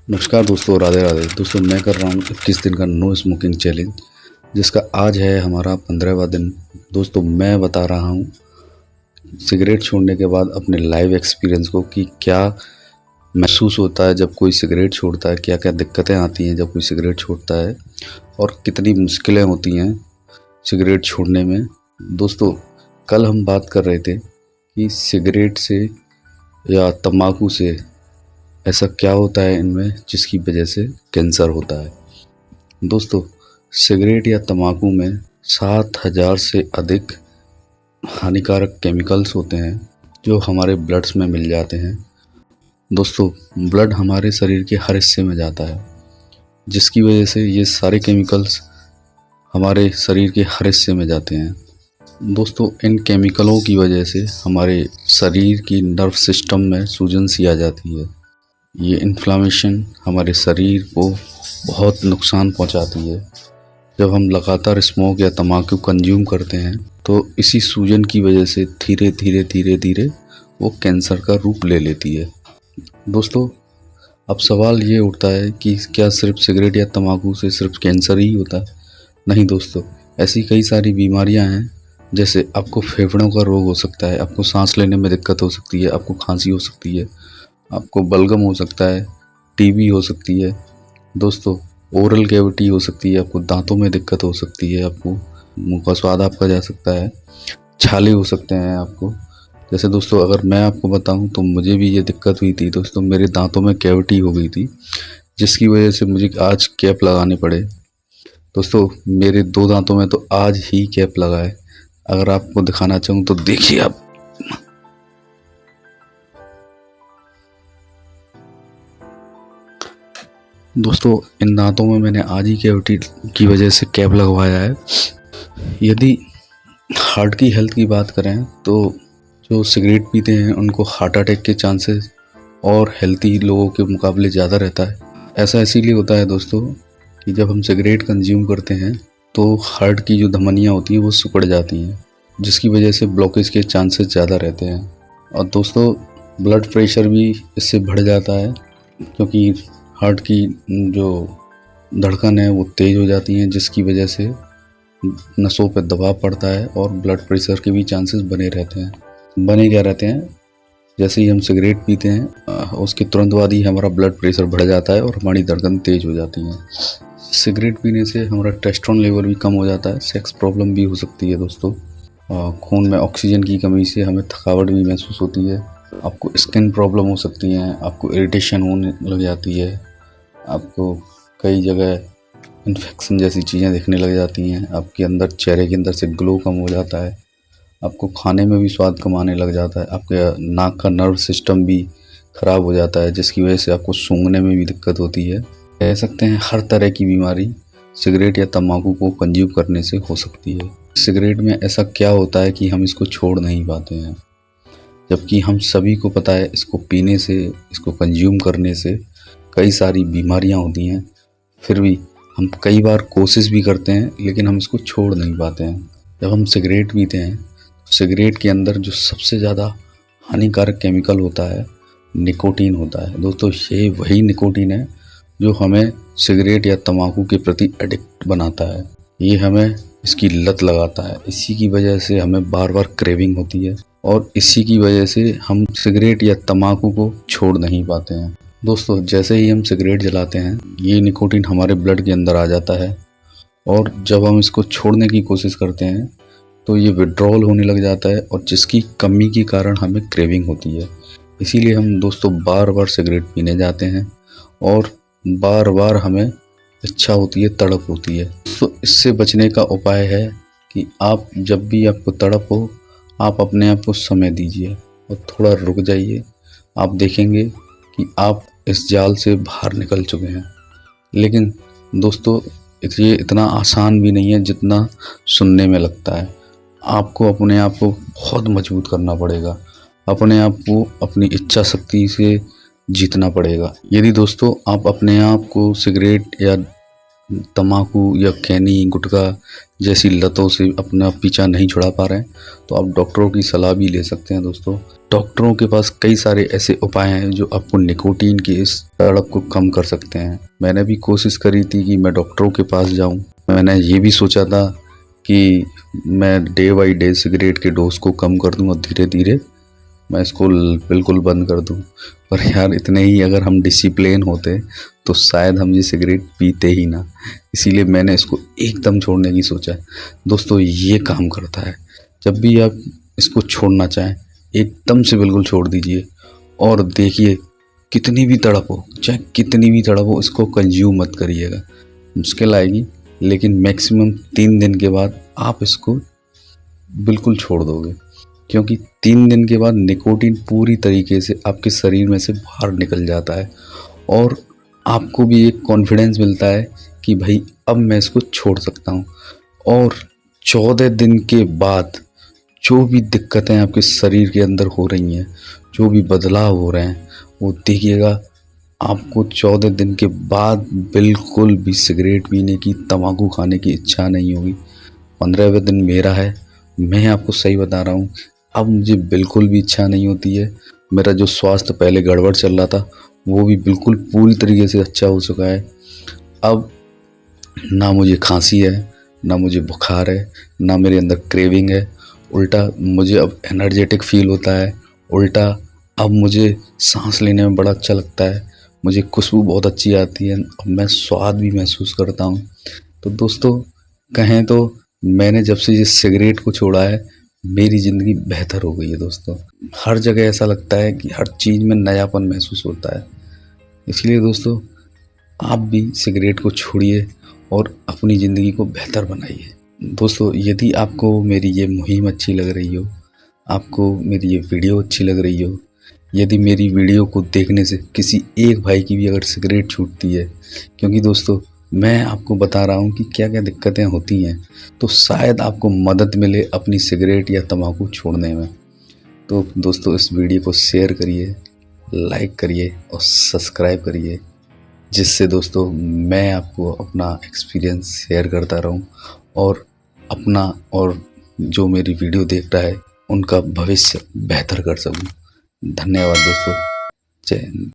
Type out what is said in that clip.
नमस्कार दोस्तों, राधे राधे। दोस्तों मैं कर रहा हूँ 21 दिन का नो स्मोकिंग चैलेंज, जिसका आज है हमारा 15वां दिन। दोस्तों मैं बता रहा हूँ सिगरेट छोड़ने के बाद अपने लाइव एक्सपीरियंस को कि क्या महसूस होता है जब कोई सिगरेट छोड़ता है, क्या क्या दिक्कतें आती हैं जब कोई सिगरेट छोड़ता है और कितनी मुश्किलें होती हैं सिगरेट छोड़ने में। दोस्तों कल हम बात कर रहे थे कि सिगरेट से या तम्बाकू से ऐसा क्या होता है इनमें जिसकी वजह से कैंसर होता है। दोस्तों सिगरेट या तम्बाकू में 7,000 से अधिक हानिकारक केमिकल्स होते हैं जो हमारे ब्लड्स में मिल जाते हैं। दोस्तों ब्लड हमारे शरीर के हर हिस्से में जाता है, जिसकी वजह से ये सारे केमिकल्स हमारे शरीर के हर हिस्से में जाते हैं। दोस्तों इन केमिकलों की वजह से हमारे शरीर की नर्व सिस्टम में सूजन सी आ जाती है। ये इन्फ्लामेशन हमारे शरीर को बहुत नुकसान पहुंचाती है। जब हम लगातार स्मोक या तम्बाकू कंज्यूम करते हैं तो इसी सूजन की वजह से धीरे धीरे धीरे धीरे वो कैंसर का रूप ले लेती है। दोस्तों अब सवाल ये उठता है कि क्या सिर्फ सिगरेट या तम्बाकू से सिर्फ कैंसर ही होता है? नहीं दोस्तों, ऐसी कई सारी बीमारियां हैं। जैसे आपको फेफड़ों का रोग हो सकता है, आपको सांस लेने में दिक्कत हो सकती है, आपको खांसी हो सकती है, आपको बलगम हो सकता है, टीबी हो सकती है। दोस्तों ओरल कैविटी हो सकती है, आपको दांतों में दिक्कत हो सकती है, आपको मुंह का स्वाद आपका जा सकता है, छाले हो सकते हैं आपको। जैसे दोस्तों अगर मैं आपको बताऊं तो मुझे भी ये दिक्कत हुई थी। दोस्तों मेरे दांतों में कैविटी हो गई थी, जिसकी वजह से मुझे आज कैप लगाने पड़े। दोस्तों मेरे 2 दांतों में तो आज ही कैप लगा है। अगर आपको दिखाना चाहूँ तो देखिए आप। दोस्तों इन दांतों में मैंने आज ही कैविटी की वजह से कैप लगवाया है। यदि हार्ट की हेल्थ की बात करें तो जो सिगरेट पीते हैं उनको हार्ट अटैक के चांसेस और हेल्थी लोगों के मुकाबले ज़्यादा रहता है। ऐसा इसीलिए होता है दोस्तों कि जब हम सिगरेट कंज्यूम करते हैं तो हार्ट की जो धमनियाँ होती हैं वो सिकुड़ जाती हैं, जिसकी वजह से ब्लॉकेज के चांसेस ज़्यादा रहते हैं। और दोस्तों ब्लड प्रेशर भी इससे बढ़ जाता है, क्योंकि हार्ट की जो धड़कन है वो तेज़ हो जाती है, जिसकी वजह से नसों पर दबाव पड़ता है और ब्लड प्रेशर के भी चांसेस बने रहते हैं। बने क्या रहते हैं, जैसे ही हम सिगरेट पीते हैं उसके तुरंत बाद ही हमारा ब्लड प्रेशर बढ़ जाता है और हमारी धड़कन तेज़ हो जाती है। सिगरेट पीने से हमारा टेस्टोस्टेरोन लेवल भी कम हो जाता है, सेक्स प्रॉब्लम भी हो सकती है दोस्तों। खून में ऑक्सीजन की कमी से हमें थकावट भी महसूस होती है, आपको स्किन प्रॉब्लम हो सकती हैं, आपको इरिटेशन होने लग जाती है, आपको कई जगह इन्फेक्शन जैसी चीज़ें दिखने लग जाती हैं, आपके अंदर चेहरे के अंदर से ग्लो कम हो जाता है, आपको खाने में भी स्वाद कम आने लग जाता है, आपके नाक का नर्व सिस्टम भी ख़राब हो जाता है, जिसकी वजह से आपको सूंघने में भी दिक्कत होती है। कह सकते हैं हर तरह की बीमारी सिगरेट या तम्बाकू को कंज्यूम करने से हो सकती है। सिगरेट में ऐसा क्या होता है कि हम इसको छोड़ नहीं पाते हैं, जबकि हम सभी को पता है इसको पीने से, इसको कंज्यूम करने से कई सारी बीमारियां होती हैं। फिर भी हम कई बार कोशिश भी करते हैं लेकिन हम इसको छोड़ नहीं पाते हैं। जब हम सिगरेट पीते हैं तो सिगरेट के अंदर जो सबसे ज़्यादा हानिकारक केमिकल होता है निकोटीन होता है। दोस्तों ये वही निकोटीन है जो हमें सिगरेट या तम्बाकू के प्रति एडिक्ट बनाता है, ये हमें इसकी लत लगाता है। इसी की वजह से हमें बार बार क्रेविंग होती है और इसी की वजह से हम सिगरेट या तम्बाकू को छोड़ नहीं पाते हैं। दोस्तों जैसे ही हम सिगरेट जलाते हैं ये निकोटीन हमारे ब्लड के अंदर आ जाता है और जब हम इसको छोड़ने की कोशिश करते हैं तो ये विड्रॉल होने लग जाता है और जिसकी कमी के कारण हमें क्रेविंग होती है। इसीलिए हम दोस्तों बार बार सिगरेट पीने जाते हैं और बार बार हमें इच्छा होती है, तड़प होती है। तो इससे बचने का उपाय है कि आप जब भी आपको तड़प हो आप अपने आप को समय दीजिए और थोड़ा रुक जाइए। आप देखेंगे कि आप इस जाल से बाहर निकल चुके हैं। लेकिन दोस्तों ये इतना आसान भी नहीं है जितना सुनने में लगता है। आपको अपने आप को बहुत मजबूत करना पड़ेगा, अपने आप को अपनी इच्छा शक्ति से जीतना पड़ेगा। यदि दोस्तों आप अपने आप को सिगरेट या तम्बाकू या खैनी गुटखा जैसी लतों से अपना पीछा नहीं छुड़ा पा रहे हैं तो आप डॉक्टरों की सलाह भी ले सकते हैं दोस्तों। डॉक्टरों के पास कई सारे ऐसे उपाय हैं जो आपको निकोटीन की इस तड़प को कम कर सकते हैं। मैंने भी कोशिश करी थी कि मैं डॉक्टरों के पास जाऊं। मैंने ये भी सोचा था कि मैं डे बाई डे सिगरेट के डोज को कम कर दूं और धीरे धीरे मैं इसको बिल्कुल बंद कर दूं। पर यार इतने ही अगर हम डिसिप्लिन होते तो शायद हम ये सिगरेट पीते ही ना। इसीलिए मैंने इसको एकदम छोड़ने की सोचा है। दोस्तों ये काम करता है। जब भी आप इसको छोड़ना चाहें एकदम से बिल्कुल छोड़ दीजिए और देखिए कितनी भी तड़प हो, चाहे कितनी भी तड़प हो, इसको कंज्यूम मत करिएगा। मुश्किल आएगी लेकिन मैक्सिमम 3 दिन के बाद आप इसको बिल्कुल छोड़ दोगे, क्योंकि 3 दिन के बाद निकोटीन पूरी तरीके से आपके शरीर में से बाहर निकल जाता है और आपको भी एक कॉन्फिडेंस मिलता है कि भाई अब मैं इसको छोड़ सकता हूँ। और 14 दिन के बाद जो भी दिक्कतें आपके शरीर के अंदर हो रही हैं, जो भी बदलाव हो रहे हैं, वो देखिएगा आपको 14 दिन के बाद बिल्कुल भी सिगरेट पीने की, तम्बाकू खाने की इच्छा नहीं होगी। 15वें दिन मेरा है, मैं आपको सही बता रहा हूँ, अब मुझे बिल्कुल भी इच्छा नहीं होती है। मेरा जो स्वास्थ्य पहले गड़बड़ चल रहा था वो भी बिल्कुल पूरी तरीके से अच्छा हो चुका है। अब ना मुझे खांसी है, ना मुझे बुखार है, ना मेरे अंदर क्रेविंग है। उल्टा मुझे अब एनर्जेटिक फील होता है। उल्टा अब मुझे सांस लेने में बड़ा अच्छा लगता है। मुझे खुशबू बहुत अच्छी आती है। अब मैं स्वाद भी महसूस करता हूँ। तो दोस्तों कहें तो मैंने जब से ये सिगरेट को छोड़ा है मेरी ज़िंदगी बेहतर हो गई है दोस्तों। हर जगह ऐसा लगता है कि हर चीज़ में नयापन महसूस होता है। इसलिए दोस्तों आप भी सिगरेट को छोड़िए और अपनी ज़िंदगी को बेहतर बनाइए। दोस्तों यदि आपको मेरी ये मुहिम अच्छी लग रही हो, आपको मेरी ये वीडियो अच्छी लग रही हो, यदि मेरी वीडियो को देखने से किसी एक भाई की भी अगर सिगरेट छूटती है, क्योंकि दोस्तों मैं आपको बता रहा हूँ कि क्या क्या दिक्कतें होती हैं, तो शायद आपको मदद मिले अपनी सिगरेट या तम्बाकू छोड़ने में। तो दोस्तों इस वीडियो को शेयर करिए, लाइक करिए और सब्सक्राइब करिए, जिससे दोस्तों मैं आपको अपना एक्सपीरियंस शेयर करता रहूं और अपना और जो मेरी वीडियो देख रहा है उनका भविष्य बेहतर कर सकूं। धन्यवाद दोस्तों। जय हिंद।